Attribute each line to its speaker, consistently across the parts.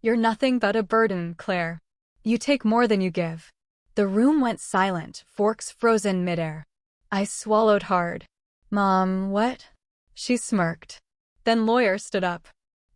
Speaker 1: You're nothing but a burden, Claire. You take more than you give. The room went silent, forks frozen midair. I swallowed hard. Mom, what? She smirked. Then Lawyer stood up.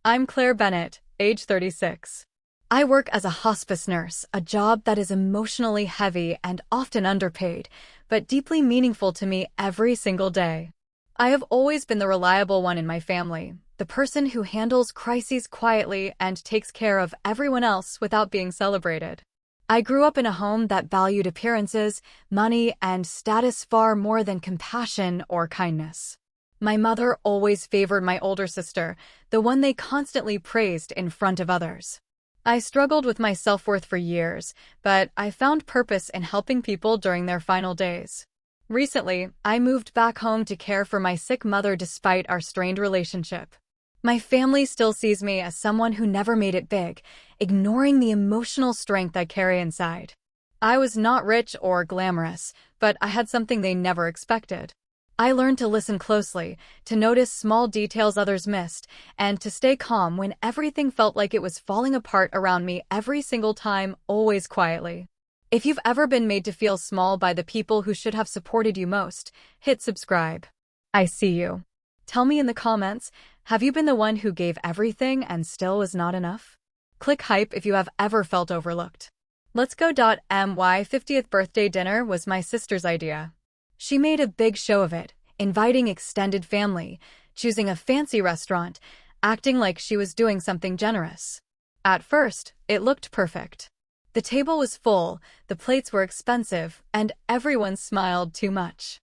Speaker 1: I'm Claire Bennett, age 36. I work as a hospice nurse, a job that is emotionally heavy and often underpaid, but deeply meaningful to me every single day. I have always been the reliable one in my family, the person who handles crises quietly and takes care of everyone else without being celebrated. I grew up in a home that valued appearances, money, and status far more than compassion or kindness. My mother always favored my older sister, the one they constantly praised in front of others. I struggled with my self-worth for years, but I found purpose in helping people during their final days. Recently, I moved back home to care for my sick mother despite our strained relationship. My family still sees me as someone who never made it big, ignoring the emotional strength I carry inside. I was not rich or glamorous, but I had something they never expected. I learned to listen closely, to notice small details others missed, and to stay calm when everything felt like it was falling apart around me every single time, always quietly. If you've ever been made to feel small by the people who should have supported you most, hit subscribe. I see you. Tell me in the comments, have you been the one who gave everything and still was not enough? Click hype if you have ever felt overlooked. Let's go. My 50th birthday dinner was my sister's idea. She made a big show of it, inviting extended family, choosing a fancy restaurant, acting like she was doing something generous. At first, it looked perfect. The table was full, the plates were expensive, and everyone smiled too much.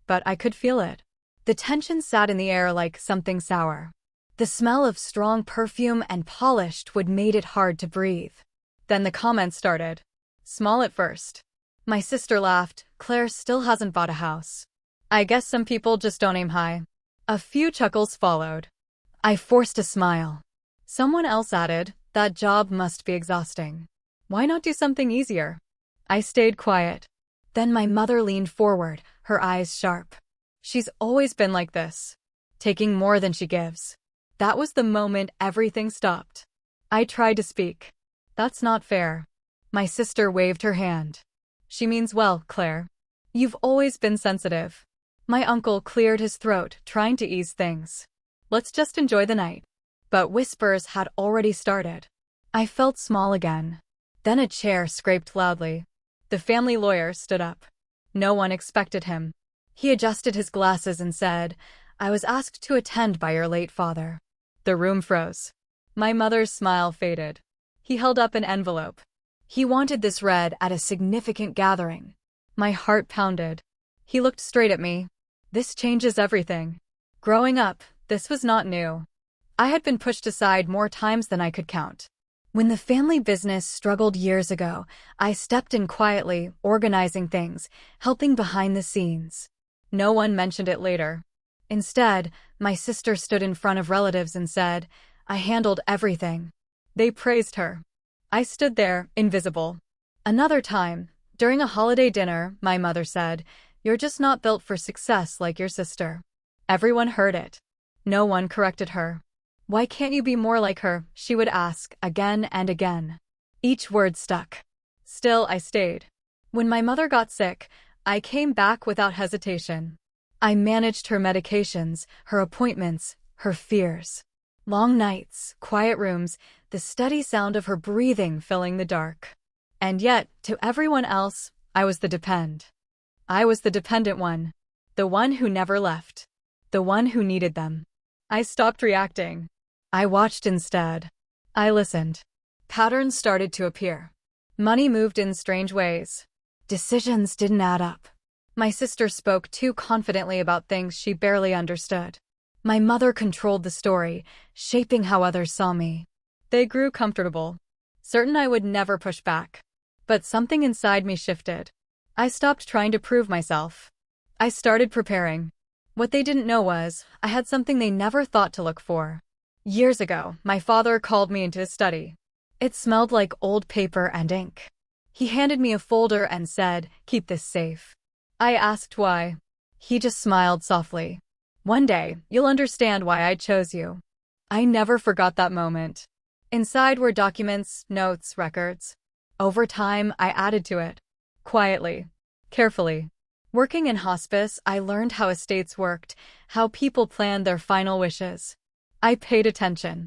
Speaker 1: But I could feel it. The tension sat in the air like something sour. The smell of strong perfume and polished wood made it hard to breathe. Then the comments started. Small at first. My sister laughed, Claire still hasn't bought a house. I guess some people just don't aim high. A few chuckles followed. I forced a smile. Someone else added, that job must be exhausting. Why not do something easier? I stayed quiet. Then my mother leaned forward, her eyes sharp. She's always been like this, taking more than she gives. That was the moment everything stopped. I tried to speak. That's not fair. My sister waved her hand. She means well, Claire. You've always been sensitive. My uncle cleared his throat, trying to ease things. Let's just enjoy the night. But whispers had already started. I felt small again. Then a chair scraped loudly. The family lawyer stood up. No one expected him. He adjusted his glasses and said, I was asked to attend by your late father. The room froze. My mother's smile faded. He held up an envelope. He wanted this read at a significant gathering. My heart pounded. He looked straight at me. This changes everything. Growing up, this was not new. I had been pushed aside more times than I could count. When the family business struggled years ago, I stepped in quietly, organizing things, helping behind the scenes. No one mentioned it later. Instead, my sister stood in front of relatives and said, I handled everything. They praised her. I stood there, invisible. Another time, during a holiday dinner, my mother said, You're just not built for success like your sister. Everyone heard it. No one corrected her. Why can't you be more like her? She would ask, again and again. Each word stuck. Still, I stayed. When my mother got sick, I came back without hesitation. I managed her medications, her appointments, her fears. Long nights, quiet rooms, the steady sound of her breathing filling the dark. And yet, to everyone else, I was the dependent one. The one who never left. The one who needed them. I stopped reacting. I watched instead. I listened. Patterns started to appear. Money moved in strange ways. Decisions didn't add up. My sister spoke too confidently about things she barely understood. My mother controlled the story, shaping how others saw me. They grew comfortable, certain I would never push back. But something inside me shifted. I stopped trying to prove myself. I started preparing. What they didn't know was, I had something they never thought to look for. Years ago, my father called me into his study. It smelled like old paper and ink. He handed me a folder and said, Keep this safe. I asked why. He just smiled softly. One day, you'll understand why I chose you. I never forgot that moment. Inside were documents, notes, records. Over time, I added to it. Quietly. Carefully. Working in hospice, I learned how estates worked, how people planned their final wishes. I paid attention.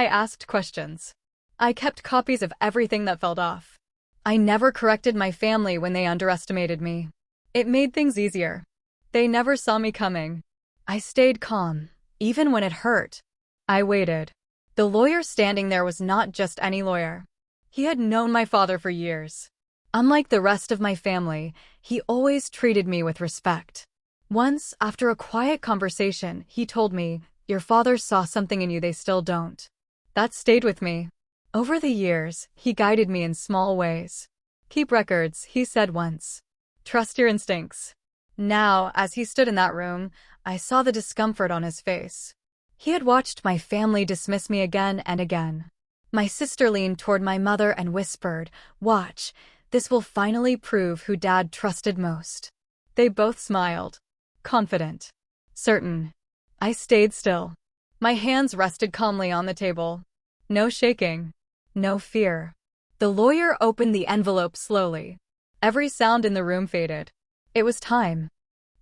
Speaker 1: I asked questions. I kept copies of everything that fell off. I never corrected my family when they underestimated me. It made things easier. They never saw me coming. I stayed calm, even when it hurt. I waited. The lawyer standing there was not just any lawyer. He had known my father for years. Unlike the rest of my family, he always treated me with respect. Once, after a quiet conversation, he told me, "Your father saw something in you they still don't." That stayed with me. Over the years, he guided me in small ways. "Keep records," he said once. "Trust your instincts." Now, as he stood in that room, I saw the discomfort on his face. He had watched my family dismiss me again and again. My sister leaned toward my mother and whispered, "Watch, this will finally prove who Dad trusted most." They both smiled. Confident. Certain. I stayed still. My hands rested calmly on the table. No shaking. No fear. The lawyer opened the envelope slowly. Every sound in the room faded. It was time.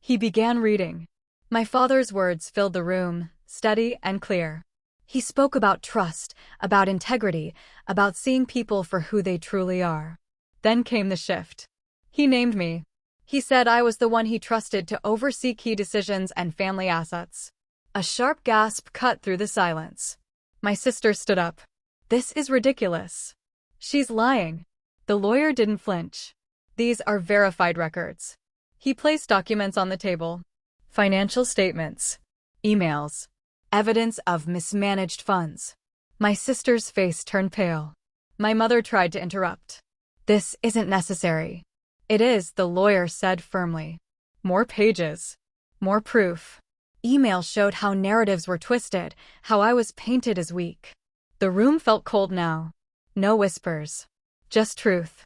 Speaker 1: He began reading. My father's words filled the room, steady and clear. He spoke about trust, about integrity, about seeing people for who they truly are. Then came the shift. He named me. He said I was the one he trusted to oversee key decisions and family assets. A sharp gasp cut through the silence. My sister stood up. "This is ridiculous." "She's lying." The lawyer didn't flinch. "These are verified records." He placed documents on the table. Financial statements. Emails. Evidence of mismanaged funds. My sister's face turned pale. My mother tried to interrupt. "This isn't necessary." "It is," the lawyer said firmly. More pages. More proof. Emails showed how narratives were twisted, how I was painted as weak. The room felt cold now. No whispers. Just truth.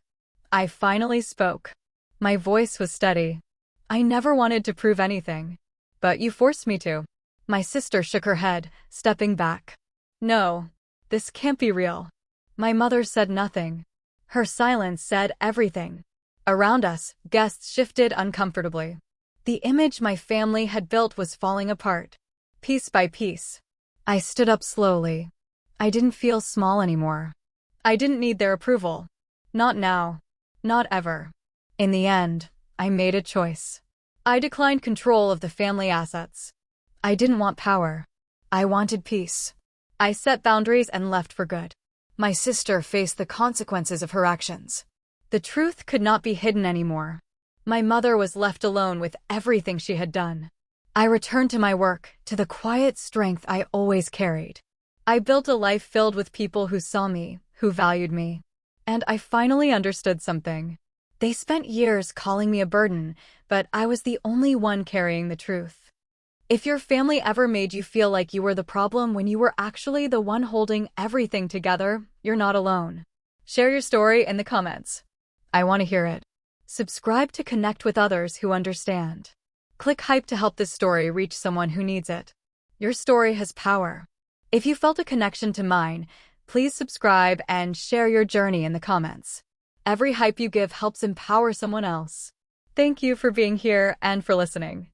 Speaker 1: I finally spoke. My voice was steady. "I never wanted to prove anything. But you forced me to." My sister shook her head, stepping back. "No, this can't be real." My mother said nothing. Her silence said everything. Around us, guests shifted uncomfortably. The image my family had built was falling apart. Piece by piece. I stood up slowly. I didn't feel small anymore. I didn't need their approval. Not now. Not ever. In the end, I made a choice. I declined control of the family assets. I didn't want power. I wanted peace. I set boundaries and left for good. My sister faced the consequences of her actions. The truth could not be hidden anymore. My mother was left alone with everything she had done. I returned to my work, to the quiet strength I always carried. I built a life filled with people who saw me, who valued me. And I finally understood something. They spent years calling me a burden, but I was the only one carrying the truth. If your family ever made you feel like you were the problem when you were actually the one holding everything together, you're not alone. Share your story in the comments. I want to hear it. Subscribe to connect with others who understand. Click hype to help this story reach someone who needs it. Your story has power. If you felt a connection to mine, please subscribe and share your journey in the comments. Every hype you give helps empower someone else. Thank you for being here and for listening.